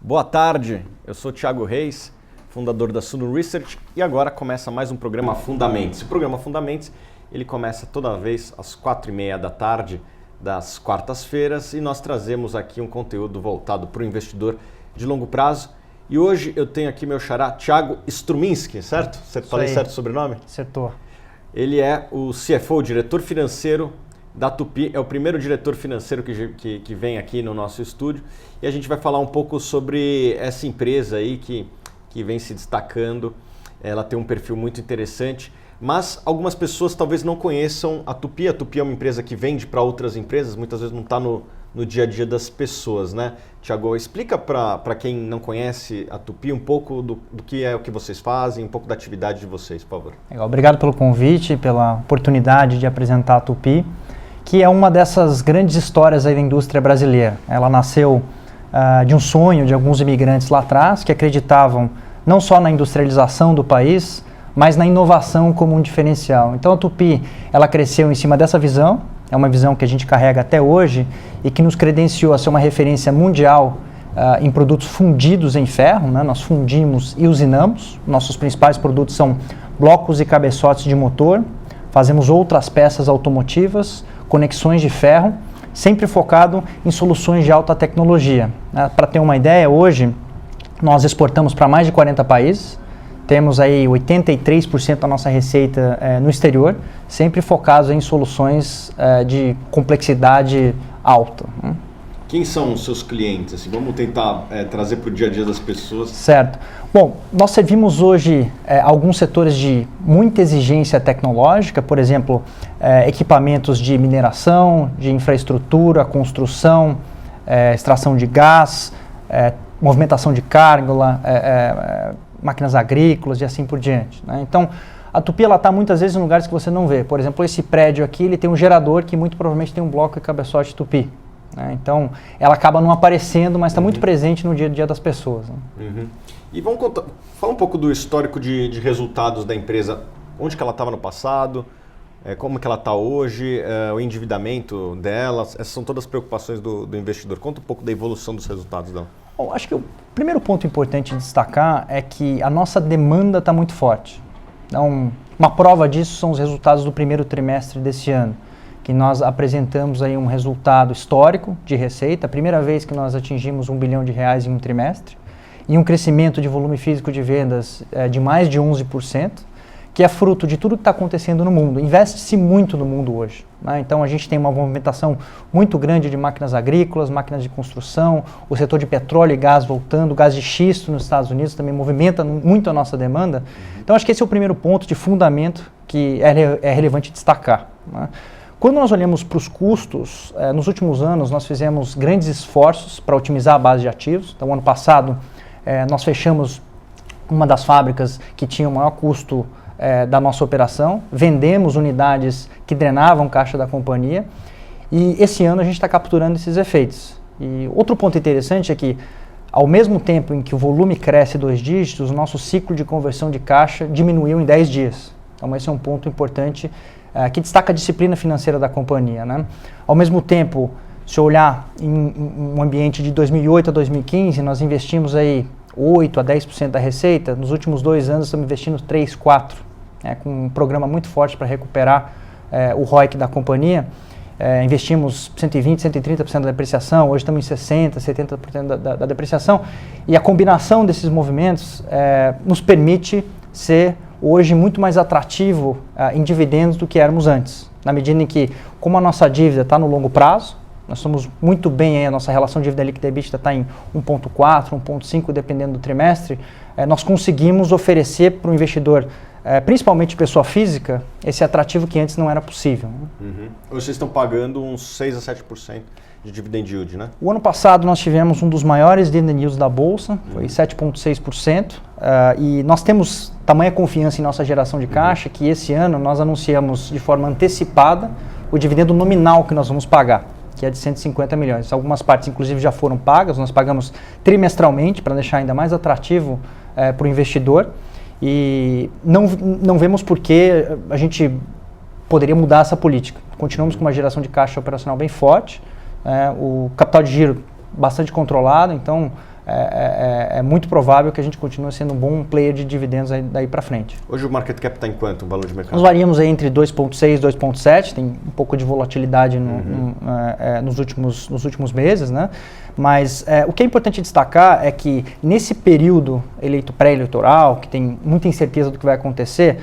Boa tarde, eu sou Thiago Reis, fundador da Suno Research e agora começa mais um programa Fundamentos. O programa Fundamentos ele começa toda vez às 4h30 da tarde das quartas-feiras e nós trazemos aqui um conteúdo voltado para o investidor de longo prazo. E hoje eu tenho aqui meu xará Thiago Struminski, certo? Você falei certo o sobrenome? Acertou. Ele é o CFO, diretor financeiro da Tupy, é o primeiro diretor financeiro que vem aqui no nosso estúdio e a gente vai falar um pouco sobre essa empresa aí que vem se destacando. Ela tem um perfil muito interessante, mas algumas pessoas talvez não conheçam a Tupy. A Tupy é uma empresa que vende para outras empresas, muitas vezes não está no dia a dia das pessoas, né? Tiago, explica para quem não conhece a Tupy um pouco do que é o que vocês fazem, um pouco da atividade de vocês, por favor. Legal, obrigado pelo convite, pela oportunidade de apresentar a Tupy, que é uma dessas grandes histórias aí da indústria brasileira. Ela nasceu de um sonho de alguns imigrantes lá atrás que acreditavam não só na industrialização do país, mas na inovação como um diferencial. Então a Tupy, ela cresceu em cima dessa visão, é uma visão que a gente carrega até hoje e que nos credenciou a ser uma referência mundial em produtos fundidos em ferro, né? Nós fundimos e usinamos, nossos principais produtos são blocos e cabeçotes de motor, fazemos outras peças automotivas, conexões de ferro, sempre focado em soluções de alta tecnologia. Para ter uma ideia, hoje nós exportamos para mais de 40 países, temos aí 83% da nossa receita no exterior, sempre focados em soluções de complexidade alta. Quem são os seus clientes? Assim, vamos tentar trazer para o dia a dia das pessoas. Certo. Bom, nós servimos hoje alguns setores de muita exigência tecnológica, por exemplo, equipamentos de mineração, de infraestrutura, construção, extração de gás, movimentação de carga, máquinas agrícolas e assim por diante, né? Então, a Tupy está muitas vezes em lugares que você não vê. Por exemplo, esse prédio aqui ele tem um gerador que muito provavelmente tem um bloco e cabeçote Tupy. Então, ela acaba não aparecendo, mas está muito presente no dia a dia das pessoas. Né? E vamos falar um pouco do histórico de resultados da empresa. Onde que ela estava no passado, como que ela está hoje, o endividamento dela. Essas são todas as preocupações do investidor. Conta um pouco da evolução dos resultados dela. Bom, acho que o primeiro ponto importante de destacar é que a nossa demanda está muito forte. Então, uma prova disso são os resultados do primeiro trimestre desse ano, que nós apresentamos aí um resultado histórico de receita, a primeira vez que nós atingimos R$1 bilhão em um trimestre, e um crescimento de volume físico de vendas de mais de 11%, que é fruto de tudo que está acontecendo no mundo. Investe-se muito no mundo hoje, né? Então a gente tem uma movimentação muito grande de máquinas agrícolas, máquinas de construção, o setor de petróleo e gás voltando, gás de xisto nos Estados Unidos também movimenta muito a nossa demanda. Então acho que esse é o primeiro ponto de fundamento que é relevante destacar, né? Quando nós olhamos para os custos, nos últimos anos nós fizemos grandes esforços para otimizar a base de ativos. Então, ano passado, nós fechamos uma das fábricas que tinha o maior custo da nossa operação, vendemos unidades que drenavam caixa da companhia e esse ano a gente está capturando esses efeitos. E outro ponto interessante é que, ao mesmo tempo em que o volume cresce 2 dígitos, o nosso ciclo de conversão de caixa diminuiu em 10 dias. Então, esse é um ponto importante que destaca a disciplina financeira da companhia, né? Ao mesmo tempo, se olhar em um ambiente de 2008 a 2015, nós investimos aí 8 a 10% da receita. Nos últimos 2 anos estamos investindo 3, 4%, com um programa muito forte para recuperar o ROIC da companhia. Investimos 120%, 130% da depreciação, hoje estamos em 60%, 70% da depreciação. E a combinação desses movimentos nos permite ser hoje muito mais atrativo em dividendos do que éramos antes, na medida em que, como a nossa dívida está no longo prazo, nós somos muito bem, a nossa relação dívida líquida EBITDA está em 1,4, 1,5, dependendo do trimestre, nós conseguimos oferecer para o investidor, principalmente pessoa física, esse atrativo que antes não era possível. Hoje vocês estão pagando uns 6 a 7% de dividend yield, né? O ano passado nós tivemos um dos maiores dividend yields da Bolsa, foi 7,6%, e nós temos tamanha confiança em nossa geração de caixa que esse ano nós anunciamos de forma antecipada o dividendo nominal que nós vamos pagar, que é de 150 milhões. Algumas partes, inclusive, já foram pagas, nós pagamos trimestralmente para deixar ainda mais atrativo para o investidor e não vemos por que a gente poderia mudar essa política. Continuamos com uma geração de caixa operacional bem forte, o capital de giro bastante controlado, então é muito provável que a gente continue sendo um bom player de dividendos daí para frente. Hoje o market cap está em quanto, o valor de mercado? Nós variamos aí entre 2,6 e 2,7, tem um pouco de volatilidade nos últimos meses, né? Mas o que é importante destacar é que nesse período pré-eleitoral, que tem muita incerteza do que vai acontecer,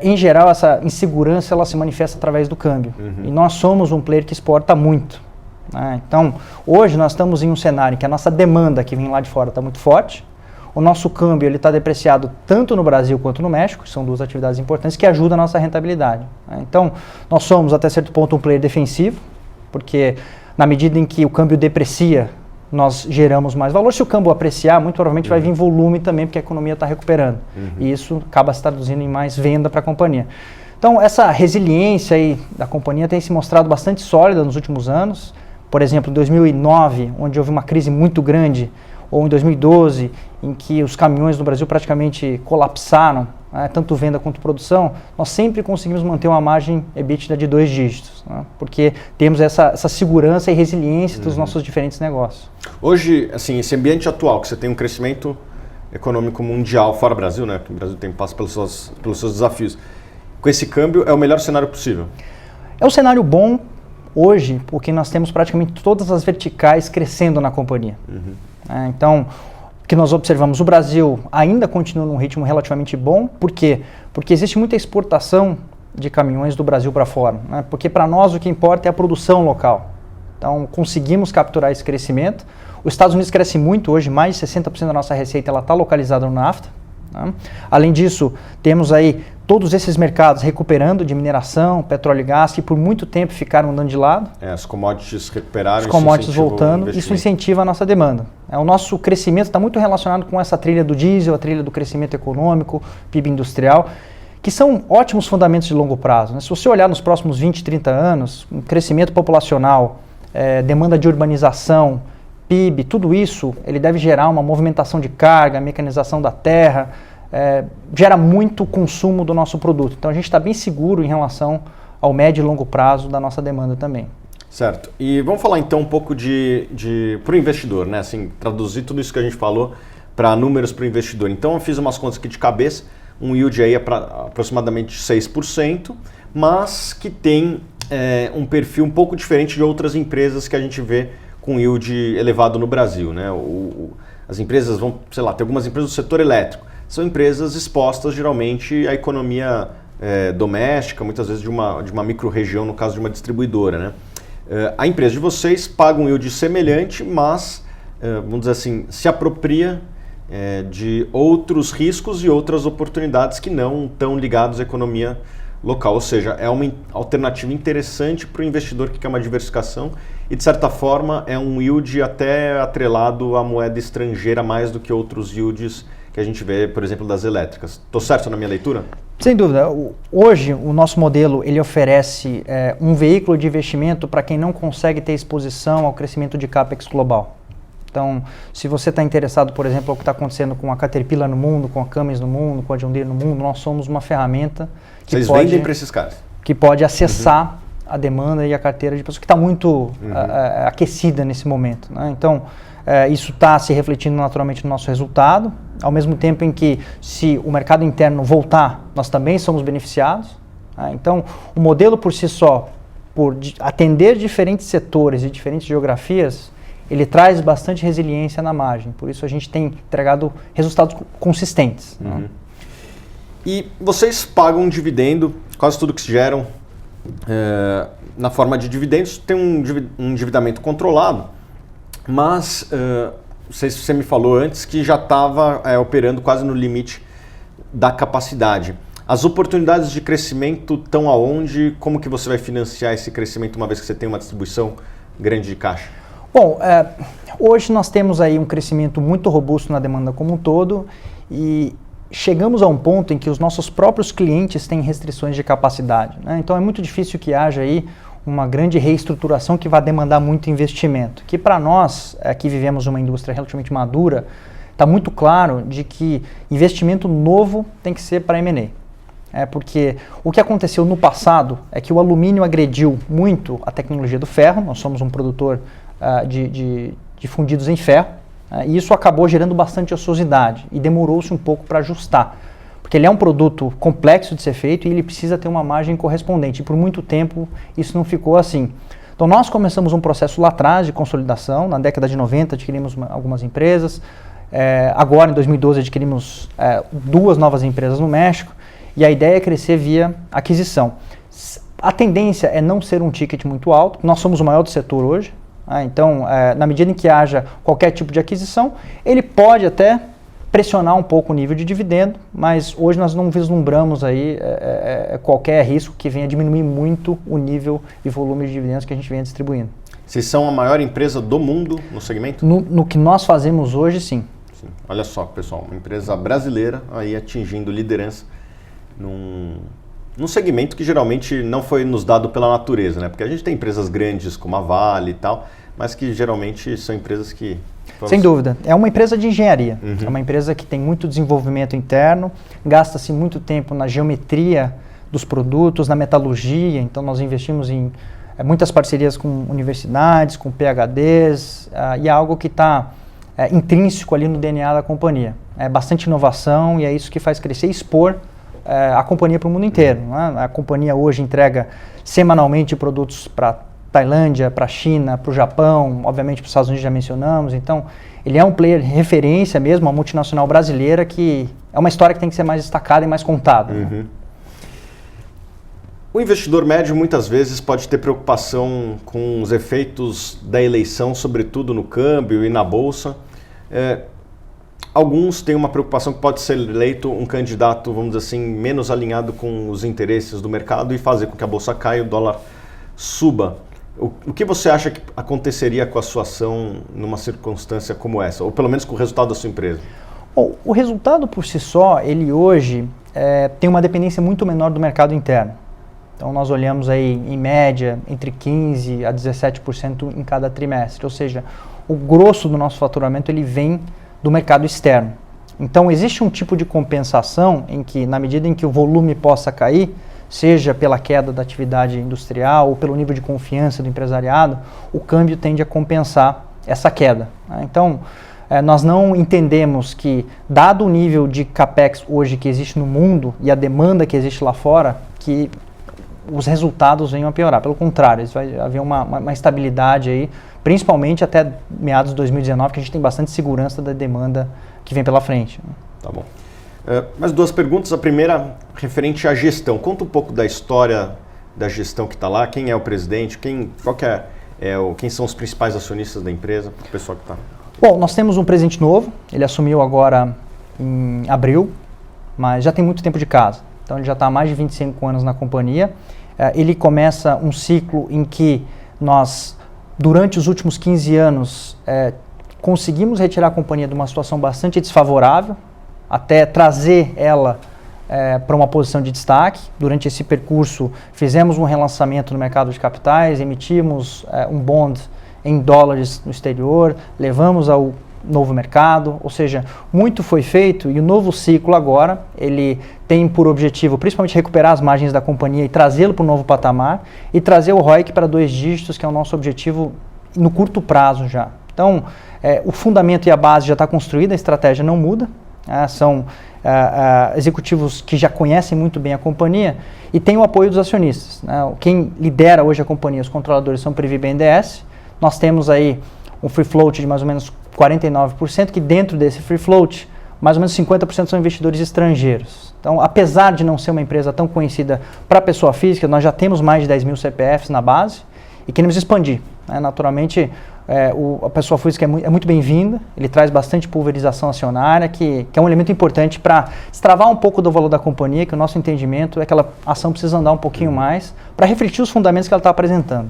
em geral essa insegurança ela se manifesta através do câmbio. E nós somos um player que exporta muito. Então, hoje nós estamos em um cenário em que a nossa demanda que vem lá de fora está muito forte, o nosso câmbio está depreciado tanto no Brasil quanto no México, que são duas atividades importantes que ajudam a nossa rentabilidade. Então, nós somos até certo ponto um player defensivo, porque na medida em que o câmbio deprecia, nós geramos mais valor. Se o câmbio apreciar, muito provavelmente vai vir volume também, porque a economia está recuperando. E isso acaba se traduzindo em mais venda para a companhia. Então, essa resiliência aí da companhia tem se mostrado bastante sólida nos últimos anos. Por exemplo, em 2009, onde houve uma crise muito grande, ou em 2012, em que os caminhões no Brasil praticamente colapsaram, tanto venda quanto produção, nós sempre conseguimos manter uma margem EBITDA de 2 dígitos, porque temos essa segurança e resiliência dos nossos diferentes negócios. Hoje, assim, esse ambiente atual, que você tem um crescimento econômico mundial, fora Brasil, né, que o Brasil passa pelos seus desafios, com esse câmbio é o melhor cenário possível? É um cenário bom hoje, porque nós temos praticamente todas as verticais crescendo na companhia. Então, o que nós observamos, o Brasil ainda continua num ritmo relativamente bom. Por quê? Porque existe muita exportação de caminhões do Brasil para fora. Porque para nós o que importa é a produção local. Então, conseguimos capturar esse crescimento. Os Estados Unidos cresce muito hoje, mais de 60% da nossa receita está localizada no NAFTA. Além disso, temos aí todos esses mercados recuperando de mineração, petróleo e gás, que por muito tempo ficaram andando de lado. As commodities recuperaram. As commodities voltando, isso incentiva a nossa demanda. O nosso crescimento está muito relacionado com essa trilha do diesel, a trilha do crescimento econômico, PIB industrial, que são ótimos fundamentos de longo prazo. Se você olhar nos próximos 20, 30 anos, um crescimento populacional, demanda de urbanização, PIB, tudo isso, ele deve gerar uma movimentação de carga, mecanização da terra, gera muito consumo do nosso produto. Então a gente está bem seguro em relação ao médio e longo prazo da nossa demanda também. Certo. E vamos falar então um pouco para o investidor, né? Assim, traduzir tudo isso que a gente falou para números para o investidor. Então eu fiz umas contas aqui de cabeça, um yield aí é para aproximadamente 6%, mas que tem um perfil um pouco diferente de outras empresas que a gente vê com yield elevado no Brasil, né? As empresas vão, sei lá, tem algumas empresas do setor elétrico, são empresas expostas geralmente à economia doméstica, muitas vezes de uma micro-região, no caso de uma distribuidora, né? A empresa de vocês paga um yield semelhante, mas, vamos dizer assim, se apropria de outros riscos e outras oportunidades que não estão ligados à economia local, ou seja, é uma alternativa interessante para o investidor que quer uma diversificação e, de certa forma, é um yield até atrelado à moeda estrangeira mais do que outros yields que a gente vê, por exemplo, das elétricas. Estou certo na minha leitura? Sem dúvida. Hoje, o nosso modelo ele oferece um veículo de investimento para quem não consegue ter exposição ao crescimento de CAPEX global. Então, se você está interessado, por exemplo, no que está acontecendo com a Caterpillar no mundo, com a Cummins no mundo, com a John Deere no mundo, nós somos uma ferramenta que Vocês vendem para esses caras? Que pode acessar a demanda e a carteira de pessoas que está muito aquecida nesse momento, né? Então, isso está se refletindo naturalmente no nosso resultado, ao mesmo tempo em que, se o mercado interno voltar, nós também somos beneficiados. Então, o modelo por si só, por atender diferentes setores e diferentes geografias, ele traz bastante resiliência na margem. Por isso a gente tem entregado resultados consistentes. E vocês pagam um dividendo, quase tudo que se geram na forma de dividendos, tem um endividamento controlado, mas você me falou antes que já estava operando quase no limite da capacidade. As oportunidades de crescimento estão aonde? Como que você vai financiar esse crescimento uma vez que você tem uma distribuição grande de caixa? Bom, hoje nós temos aí um crescimento muito robusto na demanda como um todo e chegamos a um ponto em que os nossos próprios clientes têm restrições de capacidade, né? Então é muito difícil que haja aí uma grande reestruturação que vai demandar muito investimento, que para nós, que vivemos uma indústria relativamente madura, está muito claro de que investimento novo tem que ser para M&A. Porque o que aconteceu no passado é que o alumínio agrediu muito a tecnologia do ferro. Nós somos um produtor de fundidos em ferro, E isso acabou gerando bastante ociosidade e demorou-se um pouco para ajustar. Porque ele é um produto complexo de ser feito e ele precisa ter uma margem correspondente. E por muito tempo isso não ficou assim. Então nós começamos um processo lá atrás de consolidação. Na década de 90 adquirimos algumas empresas. Agora em 2012 adquirimos 2 novas empresas no México. E a ideia é crescer via aquisição. A tendência é não ser um ticket muito alto. Nós somos o maior do setor hoje. Então, na medida em que haja qualquer tipo de aquisição, ele pode até pressionar um pouco o nível de dividendo, mas hoje nós não vislumbramos aí qualquer risco que venha diminuir muito o nível e volume de dividendos que a gente venha distribuindo. Vocês são a maior empresa do mundo no segmento? No que nós fazemos hoje, sim. Olha só, pessoal, uma empresa brasileira aí atingindo liderança num segmento que geralmente não foi nos dado pela natureza, né? Porque a gente tem empresas grandes como a Vale e tal, mas que geralmente são empresas que... Sem dúvida. É uma empresa de engenharia. É uma empresa que tem muito desenvolvimento interno, gasta-se muito tempo na geometria dos produtos, na metalurgia. Então nós investimos em muitas parcerias com universidades, com PhDs, e é algo que está intrínseco ali no DNA da companhia. É bastante inovação e é isso que faz crescer e expor a companhia para o mundo inteiro. Né? A companhia hoje entrega semanalmente produtos para Tailândia, para a China, para o Japão, obviamente para os Estados Unidos já mencionamos. Então, ele é um player de referência mesmo, uma multinacional brasileira que é uma história que tem que ser mais destacada e mais contada. Né? O investidor médio muitas vezes pode ter preocupação com os efeitos da eleição, sobretudo no câmbio e na bolsa. Alguns têm uma preocupação que pode ser eleito um candidato, vamos dizer assim, menos alinhado com os interesses do mercado e fazer com que a bolsa caia e o dólar suba. O que você acha que aconteceria com a sua ação numa circunstância como essa? Ou pelo menos com o resultado da sua empresa? Bom, o resultado por si só, ele hoje tem uma dependência muito menor do mercado interno. Então nós olhamos aí em média entre 15% a 17% em cada trimestre. Ou seja, o grosso do nosso faturamento ele vem do mercado externo. Então existe um tipo de compensação em que, na medida em que o volume possa cair, seja pela queda da atividade industrial ou pelo nível de confiança do empresariado, o câmbio tende a compensar essa queda. Então, nós não entendemos que, dado o nível de capex hoje que existe no mundo e a demanda que existe lá fora, que os resultados venham a piorar. Pelo contrário, vai haver uma estabilidade aí, principalmente até meados de 2019, que a gente tem bastante segurança da demanda que vem pela frente. Tá bom. Mais 2 perguntas. A primeira, referente à gestão. Conta um pouco da história da gestão que está lá. Quem é o presidente? Quem são os principais acionistas da empresa? O pessoal que está. Bom, nós temos um presidente novo. Ele assumiu agora em abril, mas já tem muito tempo de casa. Então ele já está há mais de 25 anos na companhia. Ele começa um ciclo em que nós, durante os últimos 15 anos, conseguimos retirar a companhia de uma situação bastante desfavorável, até trazer ela para uma posição de destaque. Durante esse percurso, fizemos um relançamento no mercado de capitais, emitimos um bond em dólares no exterior, levamos ao novo mercado, ou seja, muito foi feito e o novo ciclo agora, ele tem por objetivo principalmente recuperar as margens da companhia e trazê-lo para o novo patamar e trazer o ROIC para 2 dígitos, que é o nosso objetivo no curto prazo já. Então, o fundamento e a base já está construída, a estratégia não muda. São executivos que já conhecem muito bem a companhia e tem o apoio dos acionistas. Quem lidera hoje a companhia, os controladores, são Previ BNDES. Nós temos aí um free float de mais ou menos 49%, que dentro desse free float, mais ou menos 50% são investidores estrangeiros. Então, apesar de não ser uma empresa tão conhecida para a pessoa física, nós já temos mais de 10 mil CPFs na base e queremos expandir. Naturalmente, a pessoa física é muito bem-vinda, ele traz bastante pulverização acionária, que é um elemento importante para destravar um pouco do valor da companhia, que o nosso entendimento é que aquela ação precisa andar um pouquinho mais para refletir os fundamentos que ela está apresentando.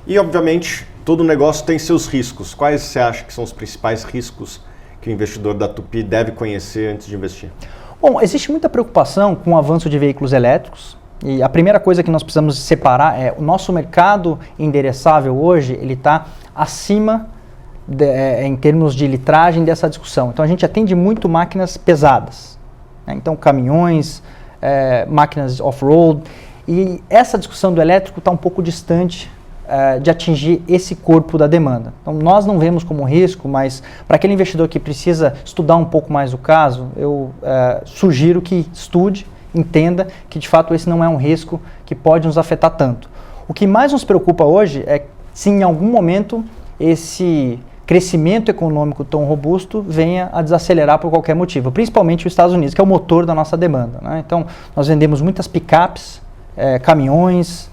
E, obviamente, todo negócio tem seus riscos. Quais você acha que são os principais riscos que o investidor da Tupy deve conhecer antes de investir? Bom, existe muita preocupação com o avanço de veículos elétricos. E a primeira coisa que nós precisamos separar é o nosso mercado endereçável hoje, ele está acima, em termos de litragem, dessa discussão. Então a gente atende muito máquinas pesadas, né? Então caminhões, máquinas off-road, e essa discussão do elétrico está um pouco distante de atingir esse corpo da demanda. Então, nós não vemos como risco, mas para aquele investidor que precisa estudar um pouco mais o caso, eu sugiro que estude, entenda que de fato esse não é um risco que pode nos afetar tanto. O que mais nos preocupa hoje é se em algum momento esse crescimento econômico tão robusto venha a desacelerar por qualquer motivo, principalmente os Estados Unidos, que é o motor da nossa demanda, né? Então, nós vendemos muitas picapes, caminhões,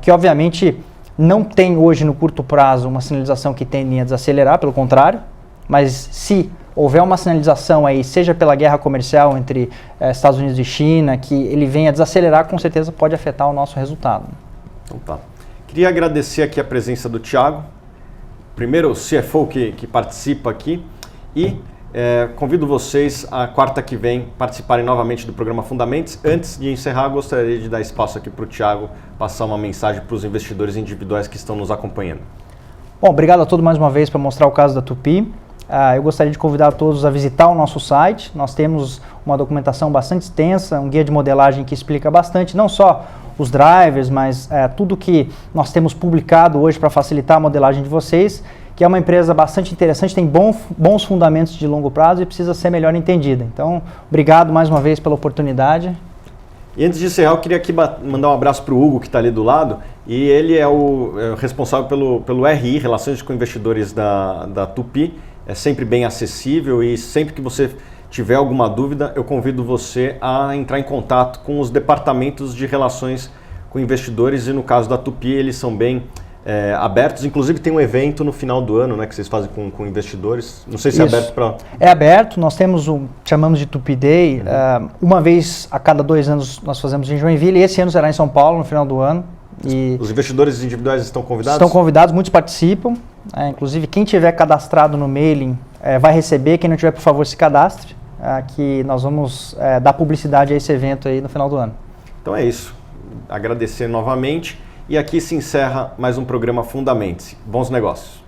que obviamente não tem hoje no curto prazo uma sinalização que tende a desacelerar, pelo contrário, mas se houver uma sinalização aí, seja pela guerra comercial entre Estados Unidos e China, que ele venha a desacelerar, com certeza pode afetar o nosso resultado. Então tá. Queria agradecer aqui a presença do Thiago, primeiro CFO que participa aqui, e convido vocês a quarta que vem participarem novamente do programa Fundamentos. Antes de encerrar, gostaria de dar espaço aqui para o Thiago passar uma mensagem para os investidores individuais que estão nos acompanhando. Bom, obrigado a todos mais uma vez por mostrar o caso da Tupy. Eu gostaria de convidar todos a visitar o nosso site. Nós temos uma documentação bastante extensa, um guia de modelagem que explica bastante, não só os drivers, mas tudo que nós temos publicado hoje para facilitar a modelagem de vocês, que é uma empresa bastante interessante, tem bons fundamentos de longo prazo e precisa ser melhor entendida. Então, obrigado mais uma vez pela oportunidade. E antes de encerrar, eu queria aqui mandar um abraço para o Hugo, que está ali do lado, e ele é o responsável pelo RI, Relações com Investidores da Tupy. É sempre bem acessível e sempre que você tiver alguma dúvida, eu convido você a entrar em contato com os departamentos de relações com investidores, e no caso da Tupy eles são bem abertos. Inclusive tem um evento no final do ano, né, que vocês fazem com investidores. Não sei se Isso. É aberto para... É aberto, nós temos chamamos de Tupy Day. Uma vez a cada 2 anos nós fazemos em Joinville, e esse ano será em São Paulo, no final do ano. E os investidores individuais estão convidados? Estão convidados, muitos participam. Inclusive, quem tiver cadastrado no mailing vai receber. Quem não tiver, por favor, se cadastre, que nós vamos dar publicidade a esse evento aí no final do ano. Então é isso. Agradecer novamente. E aqui se encerra mais um programa Fundamentos. Bons negócios.